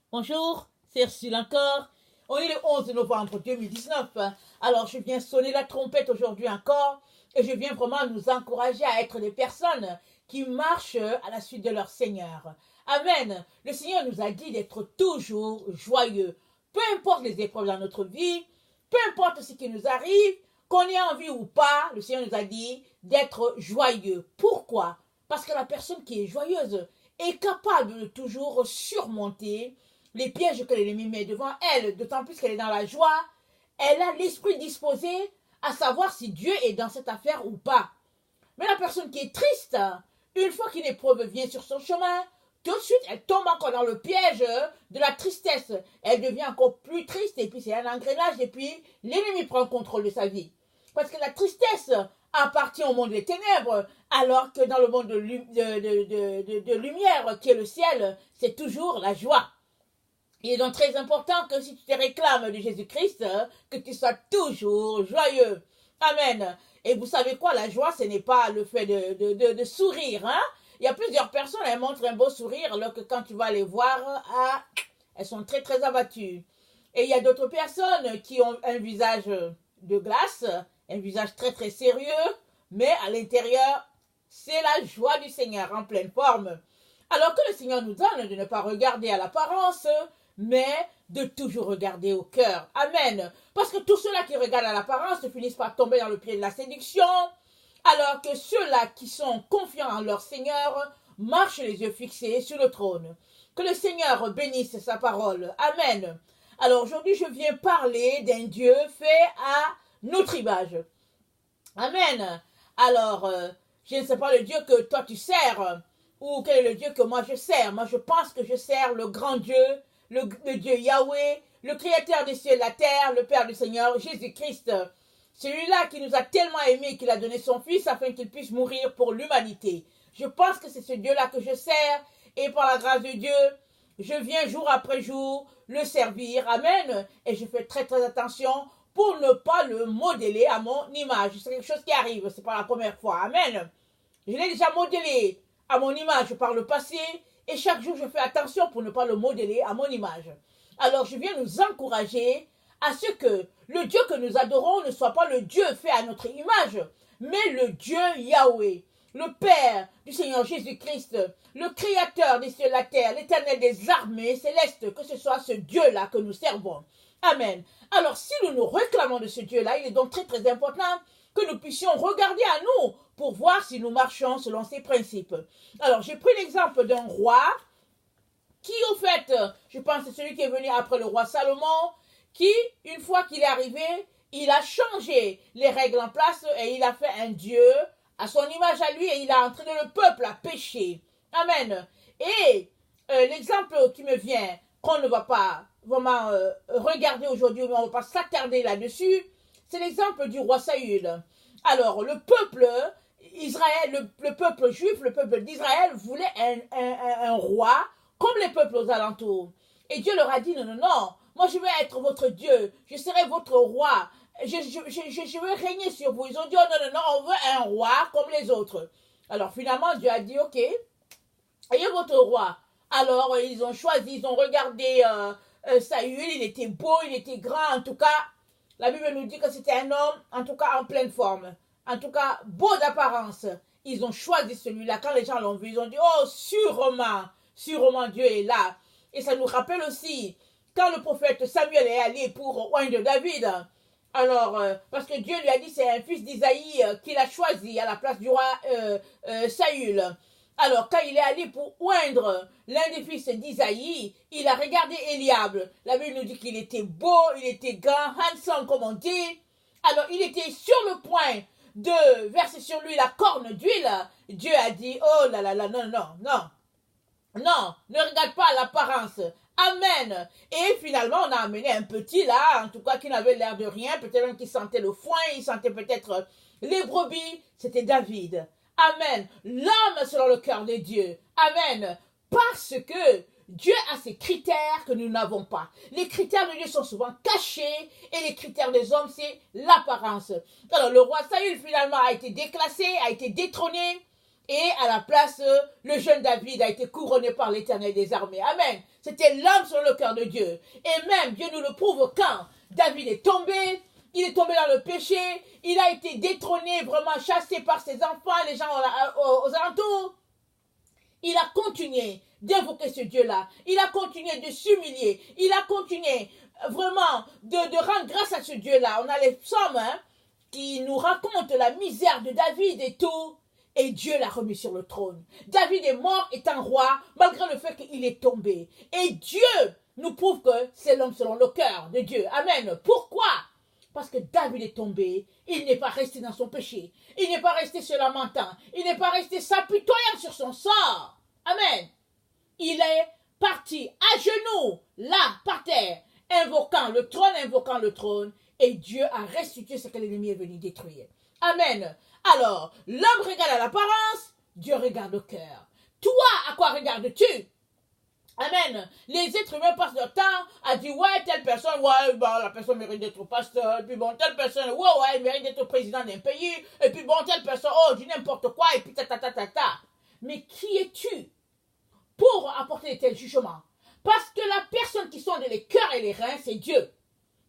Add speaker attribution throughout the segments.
Speaker 1: Bonjour, c'est Ursule encore. On est le 11 novembre 2019. Alors, je viens sonner la trompette aujourd'hui encore et je viens vraiment nous encourager à être des personnes qui marchent à la suite de leur Seigneur. Amen. Le Seigneur nous a dit d'être toujours joyeux. Peu importe les épreuves dans notre vie, peu importe ce qui nous arrive, qu'on ait envie ou pas, le Seigneur nous a dit d'être joyeux. Pourquoi? Parce que la personne qui est joyeuse est capable de toujours surmonter les pièges que l'ennemi met devant elle, d'autant plus qu'elle est dans la joie, elle a l'esprit disposé à savoir si Dieu est dans cette affaire ou pas. Mais la personne qui est triste, une fois qu'une épreuve vient sur son chemin, tout de suite, elle tombe encore dans le piège de la tristesse. Elle devient encore plus triste et puis c'est un engrenage et puis l'ennemi prend le contrôle de sa vie. Parce que la tristesse appartient au monde des ténèbres, alors que dans le monde de lumière qui est le ciel, c'est toujours la joie. Il est donc très important que si tu te réclames de Jésus-Christ, que tu sois toujours joyeux. Amen. Et vous savez quoi, la joie, ce n'est pas le fait de sourire. Hein? Il y a plusieurs personnes, elles montrent un beau sourire, alors que quand tu vas les voir, elles sont très très abattues. Et il y a d'autres personnes qui ont un visage de glace, un visage très très sérieux, mais à l'intérieur, c'est la joie du Seigneur en pleine forme. Alors que le Seigneur nous donne de ne pas regarder à l'apparence, mais de toujours regarder au cœur. Amen. Parce que tous ceux-là qui regardent à l'apparence finissent par tomber dans le pied de la séduction, alors que ceux-là qui sont confiants en leur Seigneur marchent les yeux fixés sur le trône. Que le Seigneur bénisse sa parole. Amen. Alors aujourd'hui, je viens parler d'un Dieu fait à notre image. Amen. Alors, je ne sais pas le Dieu que toi tu sers, ou quel est le Dieu que moi je sers. Moi, je pense que je sers le grand Dieu, le Dieu Yahweh, le Créateur des cieux et de la terre, le Père du Seigneur, Jésus-Christ. Celui-là qui nous a tellement aimés qu'il a donné son Fils afin qu'il puisse mourir pour l'humanité. Je pense que c'est ce Dieu-là que je sers, et par la grâce de Dieu, je viens jour après jour le servir. Amen. Et je fais très très attention pour ne pas le modeler à mon image. C'est quelque chose qui arrive, c'est pas la première fois. Amen. Je l'ai déjà modélé à mon image par le passé et chaque jour je fais attention pour ne pas le modeler à mon image. Alors je viens nous encourager à ce que le Dieu que nous adorons ne soit pas le Dieu fait à notre image, mais le Dieu Yahweh, le Père du Seigneur Jésus-Christ, le Créateur des cieux et de la terre, l'Éternel des armées célestes, que ce soit ce Dieu-là que nous servons. Amen. Alors si nous nous réclamons de ce Dieu-là, il est donc très très important que nous puissions regarder à nous pour voir si nous marchons selon ses principes. Alors j'ai pris l'exemple d'un roi qui au fait, je pense c'est celui qui est venu après le roi Salomon, qui une fois qu'il est arrivé, il a changé les règles en place et il a fait un Dieu à son image à lui et il a entraîné le peuple à pécher. Amen. Et l'exemple qui me vient, qu'on ne va pas vraiment regarder aujourd'hui, mais on ne va pas s'attarder là-dessus, c'est l'exemple du roi Saül. Alors, le peuple Israël, le peuple juif, le peuple d'Israël voulait un roi comme les peuples aux alentours. Et Dieu leur a dit, non, non, non, moi je vais être votre Dieu, je serai votre roi, je vais régner sur vous. Ils ont dit, oh non, non, non, on veut un roi comme les autres. Alors finalement, Dieu a dit, ok, ayez votre roi. Alors ils ont choisi, ils ont regardé Saül, il était beau, il était grand, en tout cas, la Bible nous dit que c'était un homme, en tout cas en pleine forme, en tout cas beau d'apparence. Ils ont choisi celui-là. Quand les gens l'ont vu, ils ont dit, oh, sûrement, sûrement Dieu est là. Et ça nous rappelle aussi, quand le prophète Samuel est allé pour oindre David, alors, parce que Dieu lui a dit, c'est un fils d'Isaïe qu'il a choisi à la place du roi Saül. Alors, quand il est allé pour oindre l'un des fils d'Isaïe, il a regardé Eliab. La Bible nous dit qu'il était beau, il était grand, handsome comme on dit. Alors, il était sur le point de verser sur lui la corne d'huile. Dieu a dit, oh là là là, non, non, non. Non, ne regarde pas l'apparence. Amen. Et finalement, on a amené un petit là, en tout cas qui n'avait l'air de rien, peut-être même qui sentait le foin, il sentait peut-être les brebis. C'était David. Amen. L'homme selon le cœur de Dieu. Amen. Parce que Dieu a ses critères que nous n'avons pas. Les critères de Dieu sont souvent cachés et les critères des hommes, c'est l'apparence. Alors le roi Saül finalement a été déclassé, a été détrôné. Et à la place, le jeune David a été couronné par l'Éternel des armées. Amen. C'était l'homme sur le cœur de Dieu. Et même, Dieu nous le prouve quand David est tombé. Il est tombé dans le péché. Il a été détrôné, vraiment chassé par ses enfants, les gens aux alentours. Il a continué d'invoquer ce Dieu-là. Il a continué de s'humilier. Il a continué vraiment de rendre grâce à ce Dieu-là. On a les psaumes qui nous racontent la misère de David et tout. Et Dieu l'a remis sur le trône. David est mort étant roi, malgré le fait qu'il est tombé. Et Dieu nous prouve que c'est l'homme selon le cœur de Dieu. Amen. Pourquoi? Parce que David est tombé. Il n'est pas resté dans son péché. Il n'est pas resté se lamentant. Il n'est pas resté s'apitoyant sur son sort. Amen. Il est parti à genoux, là, par terre, invoquant le trône, et Dieu a restitué ce que l'ennemi est venu détruire. Amen. Alors, l'homme regarde à l'apparence, Dieu regarde au cœur. Toi, à quoi regardes-tu? Amen. Les êtres humains passent leur temps à dire, ouais, telle personne, ouais, bah, la personne mérite d'être pasteur, et puis bon, telle personne, ouais, elle mérite d'être président d'un pays, et puis bon, telle personne, oh, dis n'importe quoi, et puis ta. Mais qui es-tu pour apporter de tels jugements? Parce que la personne qui sonde les cœurs et les reins, c'est Dieu.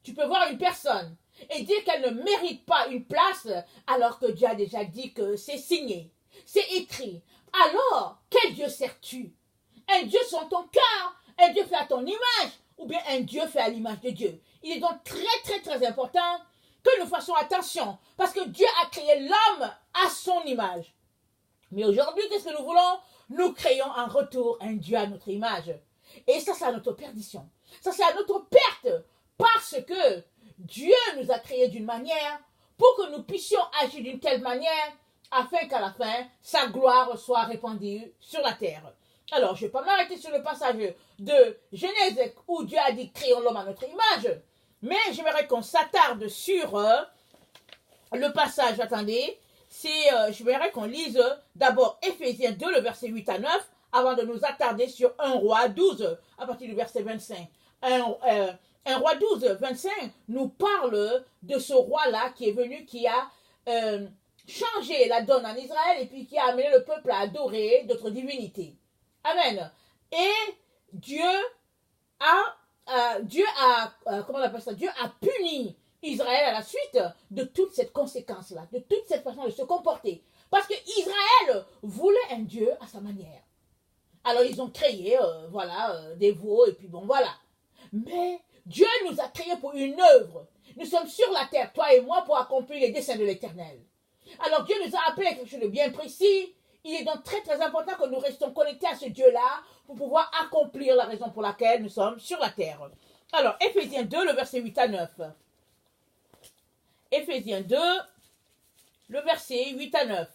Speaker 1: Tu peux voir une personne et dire qu'elle ne mérite pas une place alors que Dieu a déjà dit que c'est signé, c'est écrit. Alors, quel Dieu sers-tu? Un Dieu selon ton cœur, un Dieu fait à ton image ou bien un Dieu fait à l'image de Dieu? Il est donc très important que nous fassions attention parce que Dieu a créé l'homme à son image. Mais aujourd'hui, qu'est-ce que nous voulons? Nous créons en retour un Dieu à notre image. Et ça, c'est à notre perdition. Ça, c'est à notre perte. Parce que Dieu nous a créés d'une manière pour que nous puissions agir d'une telle manière afin qu'à la fin, sa gloire soit répandue sur la terre. Alors, je ne vais pas m'arrêter sur le passage de Genèse où Dieu a dit créons l'homme à notre image. Mais j'aimerais qu'on s'attarde sur le passage, attendez, je verrais qu'on lise d'abord Éphésiens 2, le verset 8 à 9, avant de nous attarder sur 1 roi 12, à partir du verset 25. 1 roi 12, 25 nous parle de ce roi-là qui est venu, qui a changé la donne en Israël et puis qui a amené le peuple à adorer d'autres divinités. Amen. Et Dieu a comment on appelle ça? Dieu a puni Israël à la suite de toute cette conséquence-là, de toute cette façon de se comporter. Parce que Israël voulait un Dieu à sa manière. Alors ils ont créé, des veaux et puis bon, voilà. Mais Dieu nous a créés pour une œuvre. Nous sommes sur la terre, toi et moi, pour accomplir les desseins de l'Éternel. Alors Dieu nous a appelés à quelque chose de bien précis. Il est donc très important que nous restions connectés à ce Dieu-là pour pouvoir accomplir la raison pour laquelle nous sommes sur la terre. Alors, Éphésiens 2, le verset 8 à 9. Éphésiens 2, le verset 8 à 9.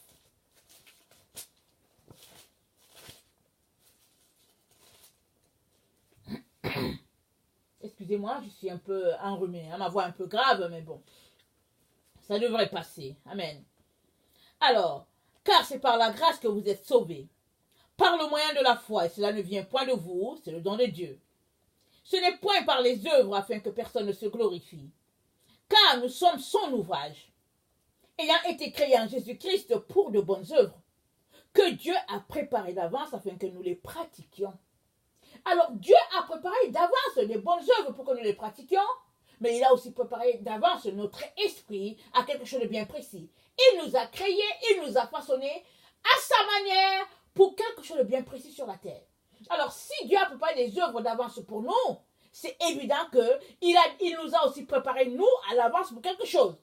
Speaker 1: Excusez-moi, je suis un peu enrhumée, ma voix un peu grave, mais bon, ça devrait passer. Amen. Alors, car c'est par la grâce que vous êtes sauvés, par le moyen de la foi, et cela ne vient point de vous, c'est le don de Dieu. Ce n'est point par les œuvres afin que personne ne se glorifie, car nous sommes son ouvrage, ayant été créés en Jésus-Christ pour de bonnes œuvres, que Dieu a préparées d'avance afin que nous les pratiquions. Alors Dieu a préparé d'avance des bonnes œuvres pour que nous les pratiquions, mais il a aussi préparé d'avance notre esprit à quelque chose de bien précis. Il nous a créés, il nous a façonnés à sa manière pour quelque chose de bien précis sur la terre. Alors si Dieu a préparé des œuvres d'avance pour nous, c'est évident qu'il nous a aussi préparé nous à l'avance pour quelque chose.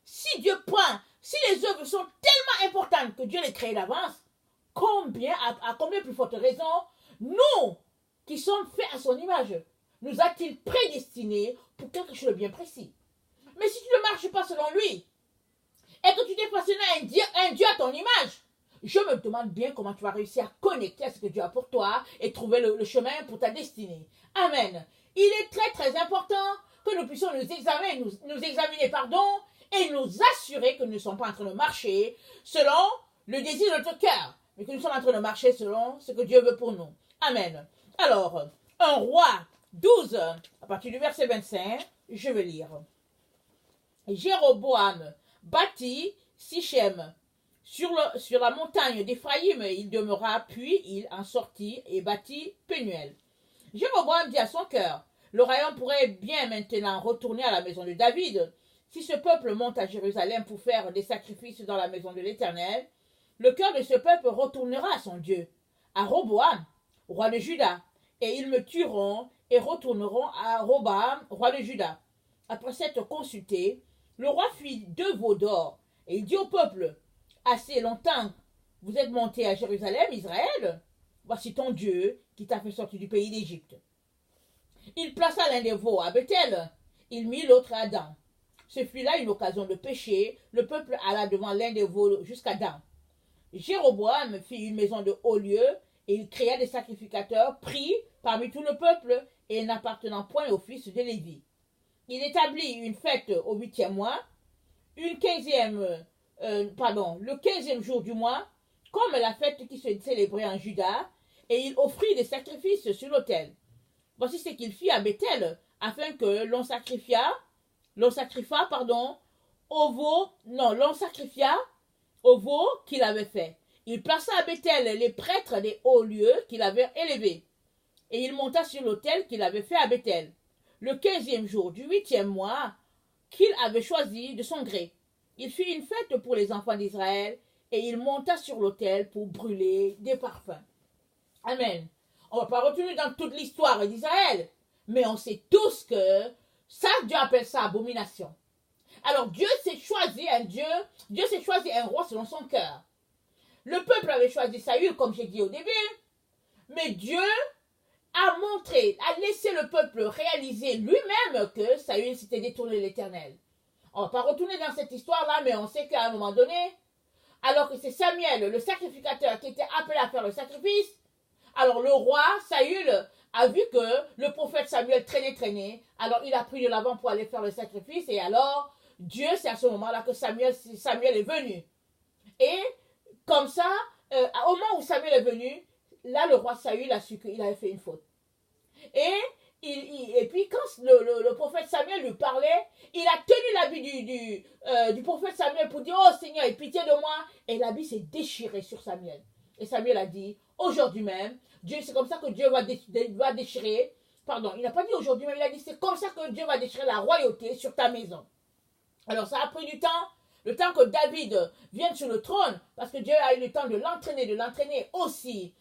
Speaker 1: Si les œuvres sont tellement importantes que Dieu les crée d'avance, à combien plus forte raison, nous qui sommes faits à son image, nous a-t-il prédestinés pour quelque chose de bien précis. Mais si tu ne marches pas selon lui, et que tu t'es façonné un Dieu à ton image, je me demande bien comment tu vas réussir à connecter à ce que Dieu a pour toi et trouver le chemin pour ta destinée. Amen. Il est très important que nous puissions nous examiner, et nous assurer que nous ne sommes pas en train de marcher selon le désir de notre cœur, mais que nous sommes en train de marcher selon ce que Dieu veut pour nous. Amen. Alors, 1 roi 12, à partir du verset 25, je vais lire. Jéroboam bâtit Sichem. Sur la montagne d'Éphraïm, il demeura, puis il en sortit et bâtit Pénuel. Jéroboam dit à son cœur, le royaume pourrait bien maintenant retourner à la maison de David. Si ce peuple monte à Jérusalem pour faire des sacrifices dans la maison de l'Éternel, le cœur de ce peuple retournera à son Dieu, à Roboam, roi de Juda, et ils me tueront et retourneront à Roboam, roi de Juda. Après s'être consulté, le roi fit 2 veaux d'or, et il dit au peuple, assez longtemps vous êtes monté à Jérusalem, Israël, voici ton Dieu qui t'a fait sortir du pays d'Égypte. Il plaça l'un des veaux à Bethel, il mit l'autre à Dan. Ce fut là une occasion de pécher, le peuple alla devant l'un des veaux jusqu'à Dan. Jéroboam fit une maison de haut lieu, et il créa des sacrificateurs pris parmi tout le peuple et n'appartenant point au fils de Lévi. Il établit une fête au 8e mois, le 15e jour du mois, comme la fête qui se célébrait en Juda, et il offrit des sacrifices sur l'autel. Voici ce qu'il fit à Bethel, afin que l'on sacrifia au veau qu'il avait fait. Il plaça à Bethel les prêtres des hauts lieux qu'il avait élevés, et il monta sur l'autel qu'il avait fait à Bethel, le 15e jour du 8e mois qu'il avait choisi de son gré. Il fit une fête pour les enfants d'Israël, et il monta sur l'autel pour brûler des parfums. Amen. On ne va pas retourner dans toute l'histoire d'Israël, mais on sait tous que ça, Dieu appelle ça abomination. Alors Dieu s'est choisi un roi selon son cœur. Le peuple avait choisi Saül, comme j'ai dit au début, mais Dieu a laissé le peuple réaliser lui-même que Saül s'était détourné de l'Éternel. On ne va pas retourner dans cette histoire-là, mais on sait qu'à un moment donné, alors que c'est Samuel, le sacrificateur, qui était appelé à faire le sacrifice, alors le roi Saül a vu que le prophète Samuel traînait, alors il a pris de l'avant pour aller faire le sacrifice, et alors Dieu, c'est à ce moment-là que Samuel est venu. Et comme ça, au moment où Samuel est venu, là le roi Saül a su qu'il avait fait une faute. Et puis quand le prophète Samuel lui parlait, il a tenu l'habit du prophète Samuel pour dire, oh Seigneur, aie pitié de moi. Et l'habit s'est déchiré sur Samuel. Et Samuel a dit, aujourd'hui même, c'est comme ça que Dieu va déchirer, pardon, il n'a pas dit aujourd'hui même, il a dit, c'est comme ça que Dieu va déchirer la royauté sur ta maison. Alors ça a pris du temps, le temps que David vienne sur le trône, parce que Dieu a eu le temps de l'entraîner aussi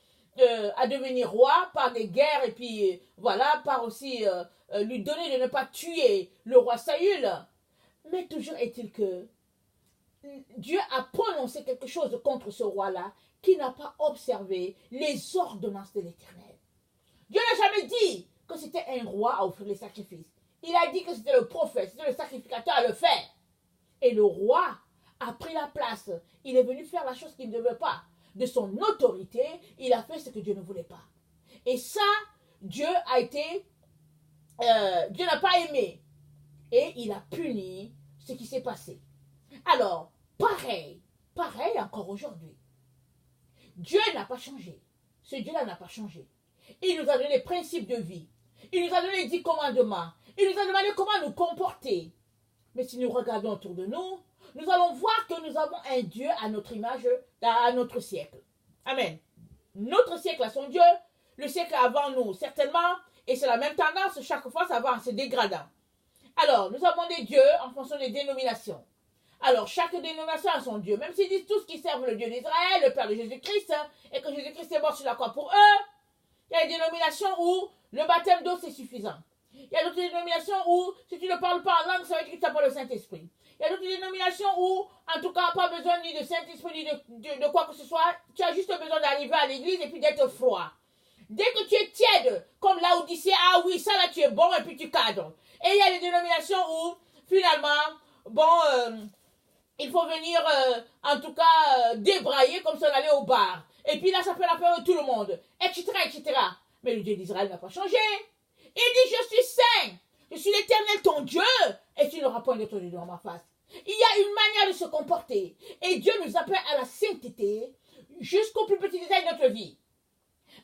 Speaker 1: à devenir roi par des guerres, et puis voilà, par aussi lui donner de ne pas tuer le roi Saül. Mais toujours est-il que Dieu a prononcé quelque chose contre ce roi-là, qui n'a pas observé les ordonnances de l'Éternel. Dieu n'a jamais dit que c'était un roi à offrir les sacrifices. Il a dit que c'était le prophète, c'était le sacrificateur à le faire. Et le roi a pris la place. Il est venu faire la chose qu'il ne devait pas. De son autorité, il a fait ce que Dieu ne voulait pas. Et ça, Dieu n'a pas aimé. Et il a puni ce qui s'est passé. Alors, pareil encore aujourd'hui. Dieu n'a pas changé. Ce Dieu-là n'a pas changé. Il nous a donné les principes de vie. Il nous a donné les 10 commandements. Il nous a demandé comment nous comporter. Mais si nous regardons autour de nous, nous allons voir que nous avons un Dieu à notre image, à notre siècle. Amen. Notre siècle a son Dieu, le siècle avant nous, certainement, et c'est la même tendance, chaque fois ça va en se dégradant. Alors, nous avons des dieux en fonction des dénominations. Alors, chaque dénomination a son Dieu. Même s'ils disent tous qu'ils servent le Dieu d'Israël, le Père de Jésus-Christ, et que Jésus-Christ est mort sur la croix pour eux, il y a des dénominations où le baptême d'eau c'est suffisant. Il y a d'autres dénominations où, si tu ne parles pas en langue, ça veut dire que tu n'as pas le Saint-Esprit. Il y a d'autres dénominations où, en tout cas, pas besoin ni de Saint-Esprit, ni de quoi que ce soit. Tu as juste besoin d'arriver à l'église et puis d'être froid. Dès que tu es tiède, comme Laodicée, ah oui, ça là tu es bon et puis tu cadres. Et il y a des dénominations où, finalement, il faut venir, en tout cas, débrailler comme si on allait au bar. Et puis là, ça fait la peur de tout le monde, etc., etc. Mais le Dieu d'Israël n'a pas changé. Il dit, je suis saint, je suis l'Éternel ton Dieu, et tu n'auras point d'autre Dieu dans ma face. Il y a une manière de se comporter, et Dieu nous appelle à la sainteté jusqu'au plus petit détail de notre vie.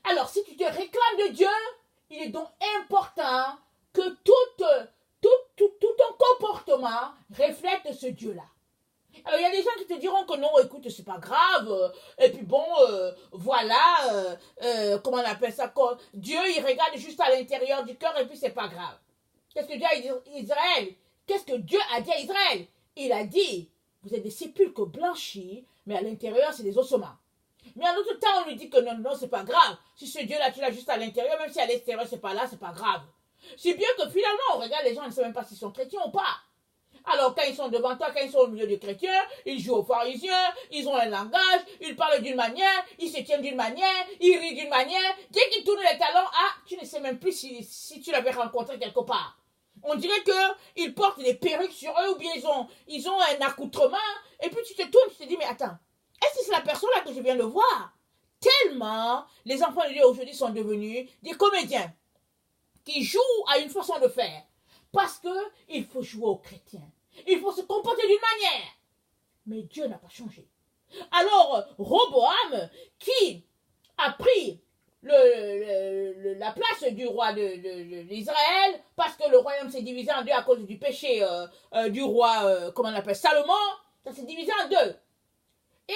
Speaker 1: Alors, si tu te réclames de Dieu, il est donc important que tout ton comportement reflète ce Dieu-là. Alors, il y a des gens qui te diront que non, écoute, c'est pas grave, et puis bon, voilà, comment on appelle ça, Dieu, il regarde juste à l'intérieur du cœur et puis c'est pas grave. Qu'est-ce que Dieu a dit à Israël? Qu'est-ce que Dieu a dit à Israël? Il a dit, vous êtes des sépulcres blanchis, mais à l'intérieur, c'est des ossements. Mais en autre temps, on lui dit que non, non, c'est pas grave. Si ce Dieu-là, tu l'as juste à l'intérieur, même si à l'extérieur, c'est pas là, c'est pas grave. C'est bien que finalement, on regarde les gens, on ne sait même pas s'ils sont chrétiens ou pas. Alors, quand ils sont devant toi, quand ils sont au milieu des chrétiens, ils jouent aux pharisiens, ils ont un langage, ils parlent d'une manière, ils se tiennent d'une manière, ils rient d'une manière. Dès qu'ils tournent les talons, ah, tu ne sais même plus si tu l'avais rencontré quelque part. On dirait qu'ils portent des perruques sur eux ou bien ils ont un accoutrement. Et puis tu te tournes, tu te dis, mais attends, est-ce que c'est la personne-là que je viens de voir? Tellement les enfants de Dieu aujourd'hui sont devenus des comédiens qui jouent à une façon de faire. Parce qu'il faut jouer aux chrétiens. Il faut se comporter d'une manière. Mais Dieu n'a pas changé. Alors, Roboam, qui a pris la place du roi d'Israël, parce que le royaume s'est divisé en deux à cause du péché du roi, comment on appelle, Salomon, ça s'est divisé en deux. Et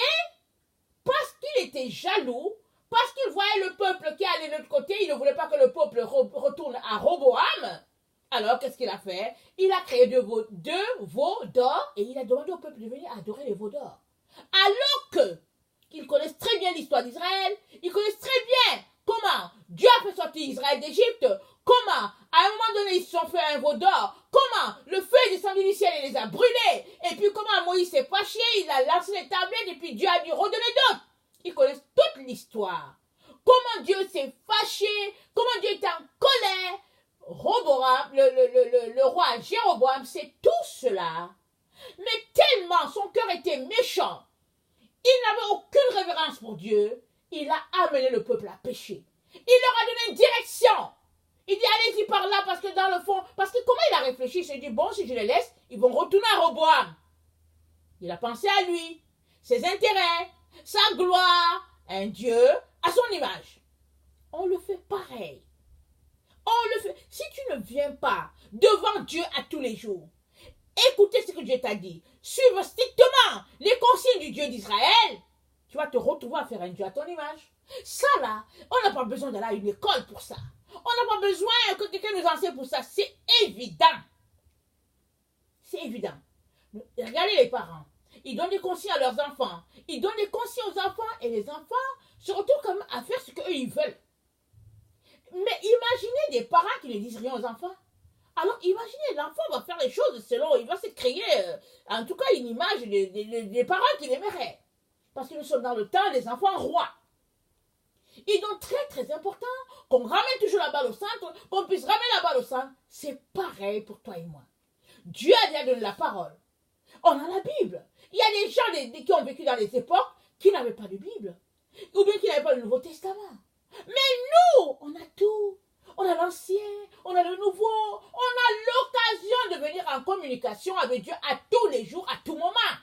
Speaker 1: parce qu'il était jaloux, parce qu'il voyait le peuple qui allait de l'autre côté, il ne voulait pas que le peuple retourne à Roboam. Alors, qu'est-ce qu'il a fait? Il a créé deux veaux d'or et il a demandé au peuple de venir adorer les veaux d'or. Alors qu'ils connaissent très bien l'histoire d'Israël, ils connaissent très bien comment Dieu a fait sortir Israël d'Égypte, comment à un moment donné ils se sont fait un veau d'or, comment le feu est descendu du ciel et les a brûlés, et puis comment Moïse s'est fâché, il a lancé les tablettes et puis Dieu a dû redonner d'autres. Ils connaissent toute l'histoire. Comment Dieu s'est fâché, comment Dieu est en colère. Roboam, le roi Jéroboam, c'est tout cela. Mais tellement son cœur était méchant, il n'avait aucune révérence pour Dieu, il a amené le peuple à pécher. Il leur a donné une direction. Il dit allez-y par là parce que dans le fond, parce que comment il a réfléchi, il s'est dit bon si je les laisse, ils vont retourner à Roboam. Il a pensé à lui, ses intérêts, sa gloire, un Dieu à son image. On le fait pareil. On le fait. Si tu ne viens pas devant Dieu à tous les jours, écoutez ce que Dieu t'a dit, suivre strictement les consignes du Dieu d'Israël, tu vas te retrouver à faire un Dieu à ton image. Ça là, on n'a pas besoin d'aller à une école pour ça. On n'a pas besoin que quelqu'un nous enseigne pour ça. C'est évident. C'est évident. Regardez les parents. Ils donnent des consignes à leurs enfants. Ils donnent des consignes aux enfants et les enfants se retrouvent comme à faire ce qu'eux ils veulent. Mais imaginez des parents qui ne disent rien aux enfants. Alors imaginez, l'enfant va faire les choses selon, il va se créer, en tout cas une image des parents qu'il aimerait. Parce que nous sommes dans le temps des enfants rois. Il est donc très très important qu'on ramène toujours la balle au centre, qu'on puisse ramener la balle au centre. C'est pareil pour toi et moi. Dieu a déjà donné la parole. On a la Bible. Il y a des gens qui ont vécu dans les époques qui n'avaient pas de Bible. Ou bien qui n'avaient pas le Nouveau Testament. Mais nous, on a tout. On a l'ancien, on a le nouveau. On a l'occasion de venir en communication avec Dieu à tous les jours, à tout moment.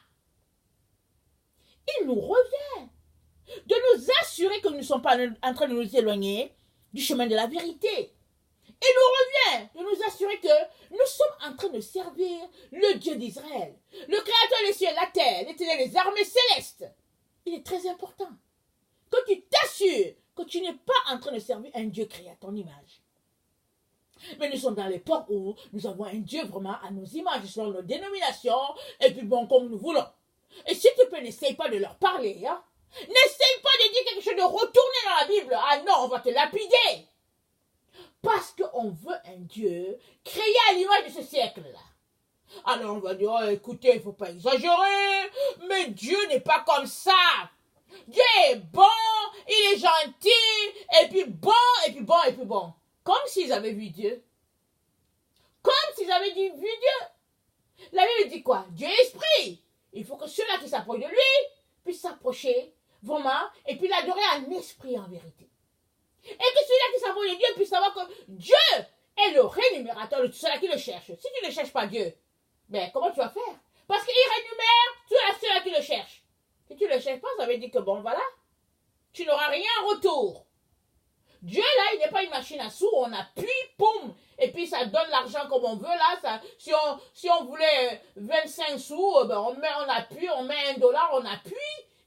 Speaker 1: Il nous revient de nous assurer que nous ne sommes pas en train de nous éloigner du chemin de la vérité. Il nous revient de nous assurer que nous sommes en train de servir le Dieu d'Israël, le Créateur des cieux et de la terre, l'Éternel des armées célestes. Il est très important que tu t'assures que tu n'es pas en train de servir un Dieu créé à ton image. Mais nous sommes dans l'époque où nous avons un Dieu vraiment à nos images, selon nos dénominations, et puis bon, comme nous voulons. Et s'il te plaît, n'essaye pas de leur parler, hein. N'essaye pas de dire quelque chose, de retourner dans la Bible. Ah non, on va te lapider. Parce qu'on veut un Dieu créé à l'image de ce siècle-là. Alors on va dire, oh, écoutez, il ne faut pas exagérer, mais Dieu n'est pas comme ça. Dieu est bon, il est gentil, et puis bon, et puis bon, et puis bon. Comme s'ils avaient vu Dieu. Comme s'ils avaient vu Dieu. La Bible dit quoi? Dieu est esprit. Il faut que ceux-là qui s'approchent de lui puissent s'approcher vraiment et puis l'adorer en esprit et en vérité. Et que celui-là qui s'approche de Dieu puisse savoir que Dieu est le rémunérateur de ceux-là qui le cherchent. Si tu ne cherches pas Dieu, ben comment tu vas faire? Parce qu'il rémunère ceux-là qui le cherchent. Si tu ne le cherches pas, ça veut dire que bon, voilà, tu n'auras rien en retour. Dieu, là, il n'est pas une machine à sous, on appuie, poum, et puis ça donne l'argent comme on veut, là, ça, si on voulait 25 sous, ben on appuie, on met $1, on appuie,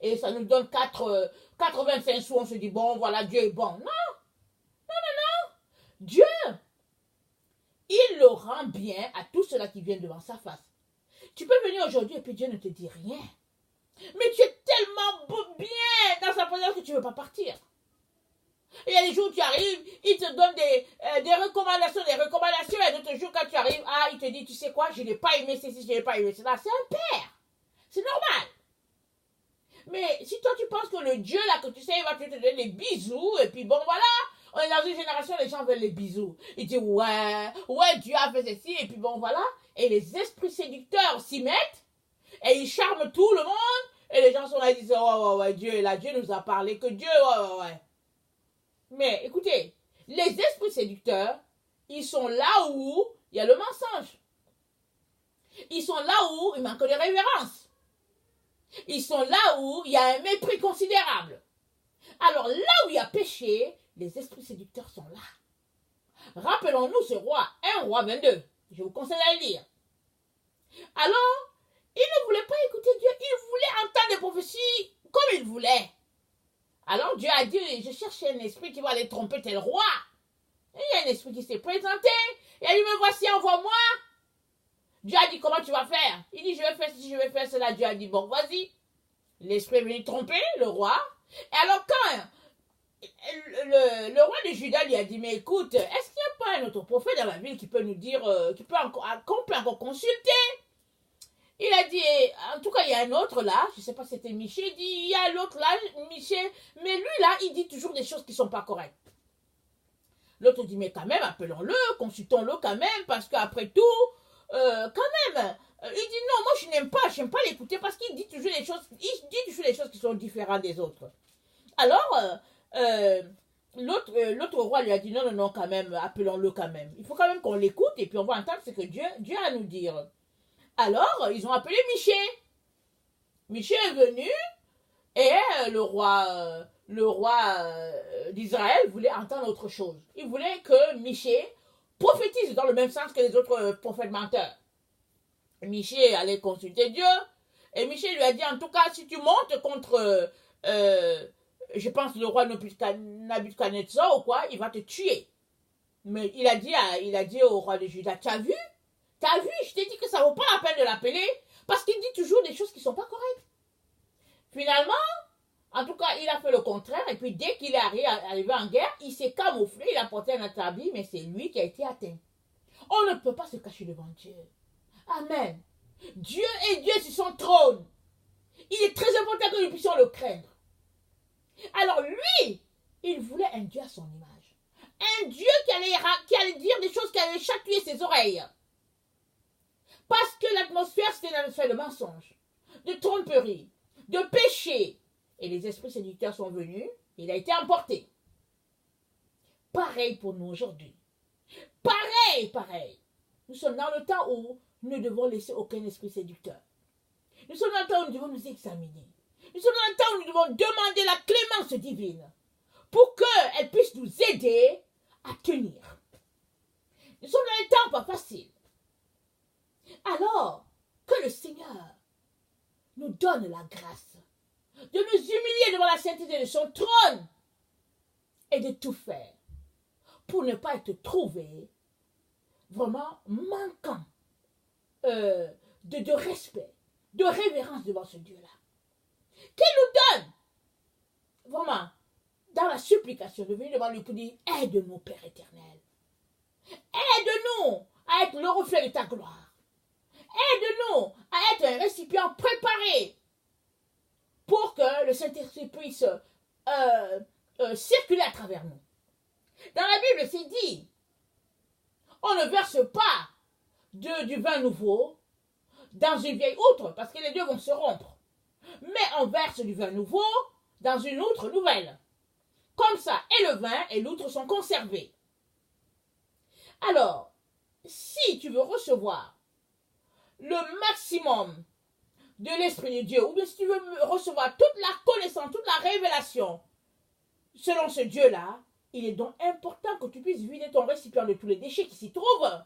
Speaker 1: et ça nous donne 85 sous, on se dit, bon, voilà, Dieu est bon. Non, Dieu, il le rend bien à tous ceux-là qui viennent devant sa face. Tu peux venir aujourd'hui et puis Dieu ne te dit rien. Mais tu es tellement bien dans sa présence que tu ne veux pas partir. Il y a des jours où tu arrives, il te donne des recommandations, et d'autres jours quand tu arrives, il te dit, tu sais quoi, je n'ai pas aimé ceci, je n'ai pas aimé cela. C'est un père. C'est normal. Mais si toi tu penses que le Dieu là que tu sais, il va te donner des bisous, et puis bon voilà, on est dans une génération, les gens veulent les bisous. Ils disent ouais, Dieu a fait ceci, et puis bon voilà, et les esprits séducteurs s'y mettent, et ils charment tout le monde, et les gens sont là, ils disent ouais, Dieu est là, Dieu nous a parlé, que Dieu, ouais. Mais écoutez, les esprits séducteurs, ils sont là où il y a le mensonge. Ils sont là où il manque de révérence. Ils sont là où il y a un mépris considérable. Alors là où il y a péché, les esprits séducteurs sont là. Rappelons-nous ce roi, 1 roi 22. Je vous conseille à le lire. Alors, il ne voulait pas écouter Dieu, il voulait entendre des prophéties comme il voulait. Alors Dieu a dit, je cherche un esprit qui va aller tromper tel roi. Et il y a un esprit qui s'est présenté. Il a dit, me voici, envoie-moi. Dieu a dit, comment tu vas faire? Il dit, je vais faire ceci, je vais faire cela. Dieu a dit, bon, vas-y. L'esprit est venu tromper le roi. Et alors quand le roi de Juda lui a dit, mais écoute, est-ce qu'il n'y a pas un autre prophète dans la ville qui peut nous dire, qu'on peut encore consulter? Il a dit, en tout cas, il y a un autre là, je ne sais pas si c'était Michel, il dit, il y a l'autre là, Michel, mais lui là, il dit toujours des choses qui ne sont pas correctes. L'autre dit, mais quand même, appelons-le, consultons-le quand même, parce qu'après tout, quand même, il dit, non, moi j'aime pas l'écouter, parce qu'il dit toujours des choses qui sont différentes des autres. Alors, l'autre roi lui a dit, non, quand même, appelons-le quand même. Il faut quand même qu'on l'écoute, et puis on va entendre ce que Dieu a à nous dire. Alors, ils ont appelé Michel. Michel est venu et le roi d'Israël voulait entendre autre chose. Il voulait que Michel prophétise dans le même sens que les autres prophètes menteurs. Michel allait consulter Dieu et Michel lui a dit, en tout cas, si tu montes contre, je pense, le roi Nabuchodonosor ou quoi, il va te tuer. Mais il a dit au roi de Juda, t'as vu, je t'ai dit que ça ne vaut pas la peine de l'appeler parce qu'il dit toujours des choses qui ne sont pas correctes. Finalement, en tout cas, il a fait le contraire et puis dès qu'il est arrivé en guerre, il s'est camouflé, il a porté un habit, mais c'est lui qui a été atteint. On ne peut pas se cacher devant Dieu. Amen. Dieu est Dieu sur son trône. Il est très important que nous puissions le craindre. Alors lui, il voulait un Dieu à son image. Un Dieu qui allait dire des choses qui allaient chatouiller ses oreilles. Parce que l'atmosphère, c'était une atmosphère de mensonges, de tromperie, de péché. Et les esprits séducteurs sont venus, il a été emporté. Pareil pour nous aujourd'hui. Pareil. Nous sommes dans le temps où nous ne devons laisser aucun esprit séducteur. Nous sommes dans le temps où nous devons nous examiner. Nous sommes dans le temps où nous devons demander la clémence divine pour qu'elle puisse nous aider à tenir. Nous sommes dans un temps pas facile. Alors, que le Seigneur nous donne la grâce de nous humilier devant la sainteté de son trône et de tout faire pour ne pas être trouvé vraiment manquant de respect, de révérence devant ce Dieu-là. Qu'il nous donne vraiment dans la supplication de venir devant lui pour dire, aide-nous Père éternel, aide-nous à être le reflet de ta gloire. Aide-nous à être un récipient préparé pour que le Saint-Esprit puisse circuler à travers nous. Dans la Bible, c'est dit, on ne verse pas du vin nouveau dans une vieille outre, parce que les deux vont se rompre. Mais on verse du vin nouveau dans une outre nouvelle. Comme ça, et le vin et l'outre sont conservés. Alors, si tu veux recevoir le maximum de l'Esprit de Dieu, ou bien si tu veux recevoir toute la connaissance, toute la révélation selon ce Dieu-là, il est donc important que tu puisses vider ton récipient de tous les déchets qui s'y trouvent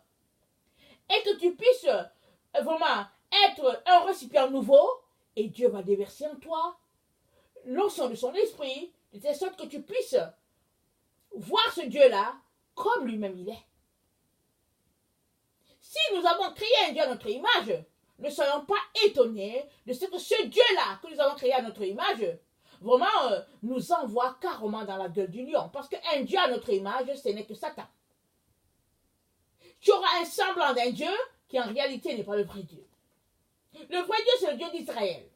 Speaker 1: et que tu puisses vraiment être un récipient nouveau et Dieu va déverser en toi l'onction de son esprit, de telle sorte que tu puisses voir ce Dieu-là comme lui-même il est. Si nous avons créé un Dieu à notre image, ne soyons pas étonnés de ce que ce Dieu-là que nous avons créé à notre image, vraiment nous envoie carrément dans la gueule du lion. Parce qu'un Dieu à notre image, ce n'est que Satan. Tu auras un semblant d'un Dieu qui en réalité n'est pas le vrai Dieu. Le vrai Dieu, c'est le Dieu d'Israël.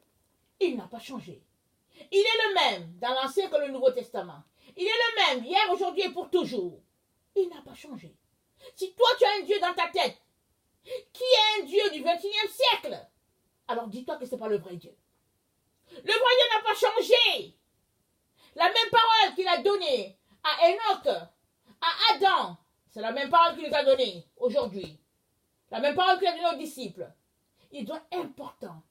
Speaker 1: Il n'a pas changé. Il est le même dans l'Ancien que le Nouveau Testament. Il est le même hier, aujourd'hui et pour toujours. Il n'a pas changé. Si toi tu as un Dieu dans ta tête qui est un Dieu du 21e siècle, alors dis-toi que ce n'est pas le vrai Dieu. Le vrai Dieu n'a pas changé. La même parole qu'il a donnée à Enoch, à Adam, c'est la même parole qu'il nous a donnée aujourd'hui. La même parole qu'il a donnée aux disciples. Il doit être important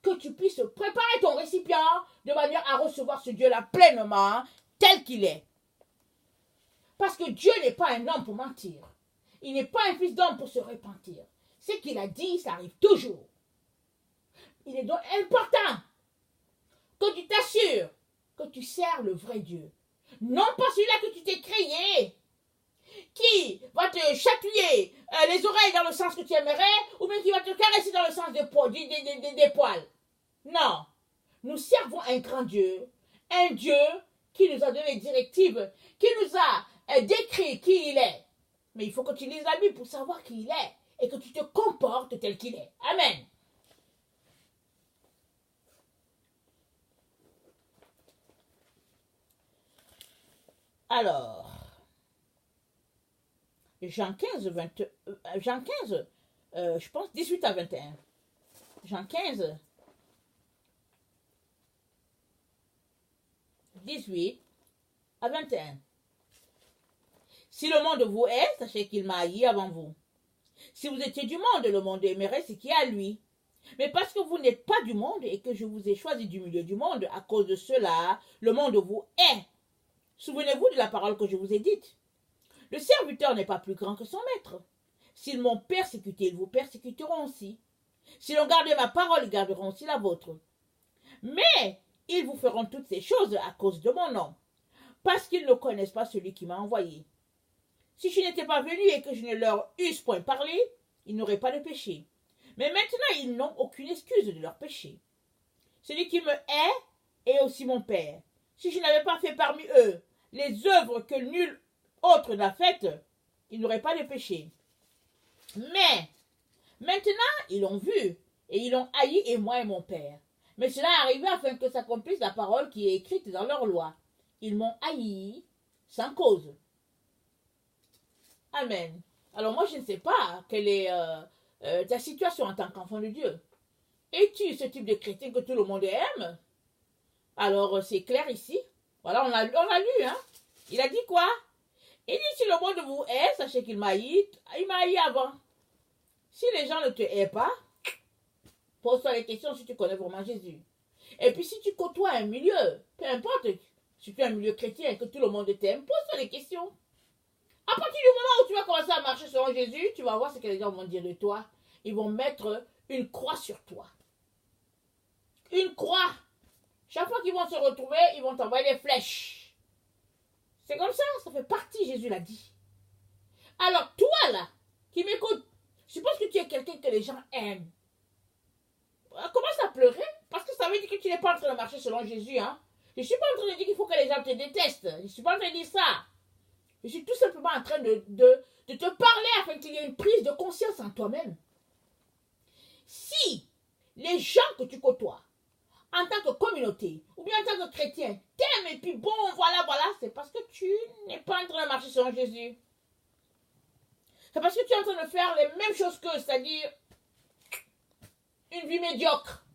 Speaker 1: que tu puisses préparer ton récipient de manière à recevoir ce Dieu-là pleinement, tel qu'il est. Parce que Dieu n'est pas un homme pour mentir. Il n'est pas un fils d'homme pour se repentir. Ce qu'il a dit, ça arrive toujours. Il est donc important que tu t'assures que tu sers le vrai Dieu. Non pas celui-là que tu t'es créé, qui va te chatouiller les oreilles dans le sens que tu aimerais, ou bien qui va te caresser dans le sens des poils. Non. Nous servons un grand Dieu, un Dieu qui nous a donné des directives, qui nous a décrit qui il est. Mais il faut que tu lises la Bible pour savoir qui il est et que tu te comportes tel qu'il est. Amen. Alors, Jean 15, je pense 18 à 21. Jean 15, 18 à 21. Si le monde vous hait, sachez qu'il m'a haï avant vous. Si vous étiez du monde, le monde aimerait ce qui est à lui. Mais parce que vous n'êtes pas du monde et que je vous ai choisi du milieu du monde, à cause de cela, le monde vous hait. Souvenez-vous de la parole que je vous ai dite. Le serviteur n'est pas plus grand que son maître. S'ils m'ont persécuté, ils vous persécuteront aussi. Si l'on gardait ma parole, ils garderont aussi la vôtre. Mais ils vous feront toutes ces choses à cause de mon nom, parce qu'ils ne connaissent pas celui qui m'a envoyé. Si je n'étais pas venu et que je ne leur eusse point parlé, ils n'auraient pas de péché. Mais maintenant, ils n'ont aucune excuse de leur péché. Celui qui me hait est aussi mon Père. Si je n'avais pas fait parmi eux les œuvres que nul autre n'a faites, ils n'auraient pas de péché. Mais maintenant, ils l'ont vu et ils l'ont haï, et moi et mon Père. Mais cela est arrivé afin que s'accomplisse la parole qui est écrite dans leur loi. Ils m'ont haï sans cause. Amen. Alors moi, je ne sais pas quelle est ta situation en tant qu'enfant de Dieu. Es-tu ce type de chrétien que tout le monde aime? Alors, c'est clair ici. Voilà, on a lu, hein. Il a dit quoi? Il dit, si le monde vous hait, sachez qu'il m'a haï. Il m'a haï avant. Si les gens ne te haïssent pas, pose-toi les questions si tu connais vraiment Jésus. Et puis, si tu côtoies un milieu, peu importe, si tu es un milieu chrétien et que tout le monde t'aime, pose-toi les questions. À partir du moment où tu vas commencer à marcher selon Jésus, tu vas voir ce que les gens vont dire de toi. Ils vont mettre une croix sur toi. Une croix. Chaque fois qu'ils vont se retrouver, ils vont t'envoyer des flèches. C'est comme ça fait partie, Jésus l'a dit. Alors toi là, qui m'écoutes, je suppose que tu es quelqu'un que les gens aiment. Commence à pleurer, parce que ça veut dire que tu n'es pas en train de marcher selon Jésus. Hein? Je ne suis pas en train de dire qu'il faut que les gens te détestent. Je ne suis pas en train de dire ça. Je suis tout simplement en train de te parler afin qu'il y ait une prise de conscience en toi-même. Si les gens que tu côtoies, en tant que communauté, ou bien en tant que chrétien, t'aimes et puis bon, voilà, c'est parce que tu n'es pas en train de marcher selon Jésus. C'est parce que tu es en train de faire les mêmes choses qu'eux, c'est-à-dire une vie médiocre.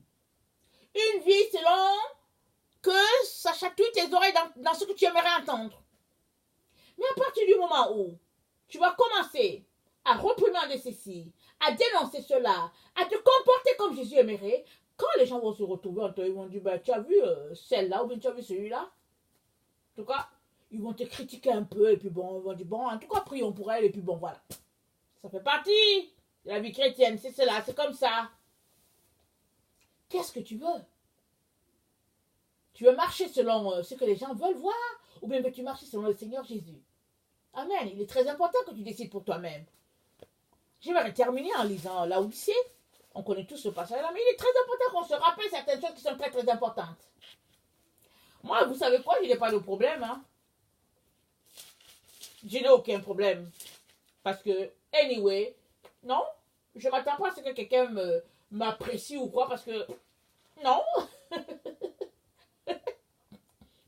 Speaker 1: Une vie selon que ça chatouille tes oreilles dans ce que tu aimerais entendre. Mais à partir du moment où tu vas commencer à réprimander ceci, à dénoncer cela, à te comporter comme Jésus aimerait, quand les gens vont se retrouver entre eux, ils vont dire, ben, tu as vu celle-là ou bien tu as vu celui-là? En tout cas, ils vont te critiquer un peu et puis bon, ils vont dire, bon, en tout cas, prions pour elle et puis bon, voilà. Ça fait partie de la vie chrétienne, c'est cela, c'est comme ça. Qu'est-ce que tu veux? Tu veux marcher selon ce que les gens veulent voir, ou bien veux-tu marcher selon le Seigneur Jésus? Amen. Il est très important que tu décides pour toi-même. Je vais terminer en lisant Laodicée. On connaît tous ce passage-là, mais il est très important qu'on se rappelle certaines choses qui sont très très importantes. Moi, vous savez quoi, je n'ai pas de problème. Hein? Je n'ai aucun problème. Parce que, anyway, non, je ne m'attends pas à ce que quelqu'un m'apprécie ou quoi, parce que, non.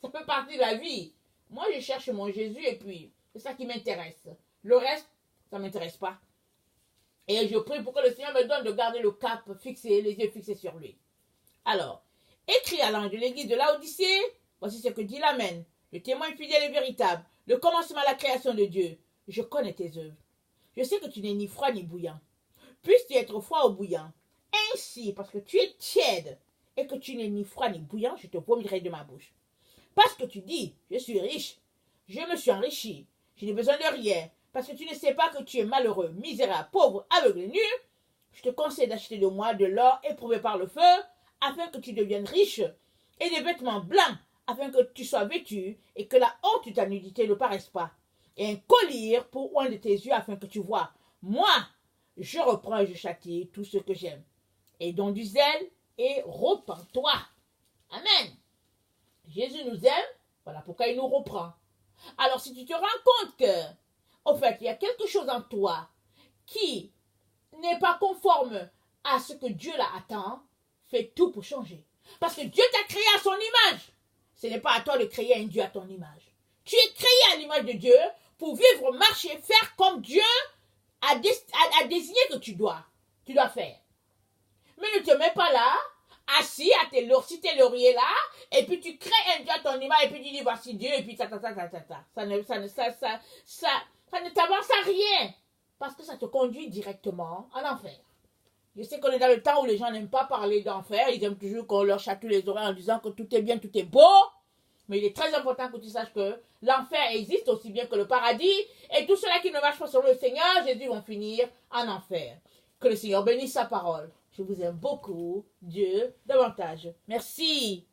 Speaker 1: Ça fait partie de la vie. Moi, je cherche mon Jésus et puis, c'est ça qui m'intéresse. Le reste, ça ne m'intéresse pas. Et je prie pour que le Seigneur me donne de garder le cap fixé, les yeux fixés sur lui. Alors, écrit à l'ange de l'église de Laodicée, voici ce que dit l'Amen, le témoin fidèle et véritable, le commencement de la création de Dieu. Je connais tes œuvres. Je sais que tu n'es ni froid ni bouillant. Puisses-tu être froid ou bouillant? Ainsi, parce que tu es tiède et que tu n'es ni froid ni bouillant, je te vomiterai de ma bouche. Parce que tu dis, je suis riche, je me suis enrichi, je n'ai besoin de rien, parce que tu ne sais pas que tu es malheureux, misérable, pauvre, aveugle et nu, je te conseille d'acheter de moi de l'or éprouvé par le feu, afin que tu deviennes riche, et des vêtements blancs, afin que tu sois vêtu, et que la honte de ta nudité ne paraisse pas, et un collier pour un de tes yeux, afin que tu vois. Moi, je reprends et je châtie tout ce que j'aime. Et donne du zèle, et repens-toi. Amen. Jésus nous aime, voilà pourquoi il nous reprend. Alors si tu te rends compte que, au fait, il y a quelque chose en toi qui n'est pas conforme à ce que Dieu l'attend, fais tout pour changer. Parce que Dieu t'a créé à son image. Ce n'est pas à toi de créer un Dieu à ton image. Tu es créé à l'image de Dieu pour vivre, marcher, faire comme Dieu a désigné que tu dois faire. Mais ne te mets pas là, assis à tes lauriers là, et puis tu crées un Dieu à ton image, et puis tu dis voici Dieu, et puis ça ne t'avance à rien, parce que ça te conduit directement en enfer. Je sais qu'on est dans le temps où les gens n'aiment pas parler d'enfer, ils aiment toujours qu'on leur chatouille les oreilles en disant que tout est bien, tout est beau, mais il est très important que tu saches que l'enfer existe aussi bien que le paradis, et tous ceux-là qui ne marchent pas sur le Seigneur, Jésus vont finir en enfer. Que le Seigneur bénisse sa parole. Je vous aime beaucoup. Dieu davantage. Merci.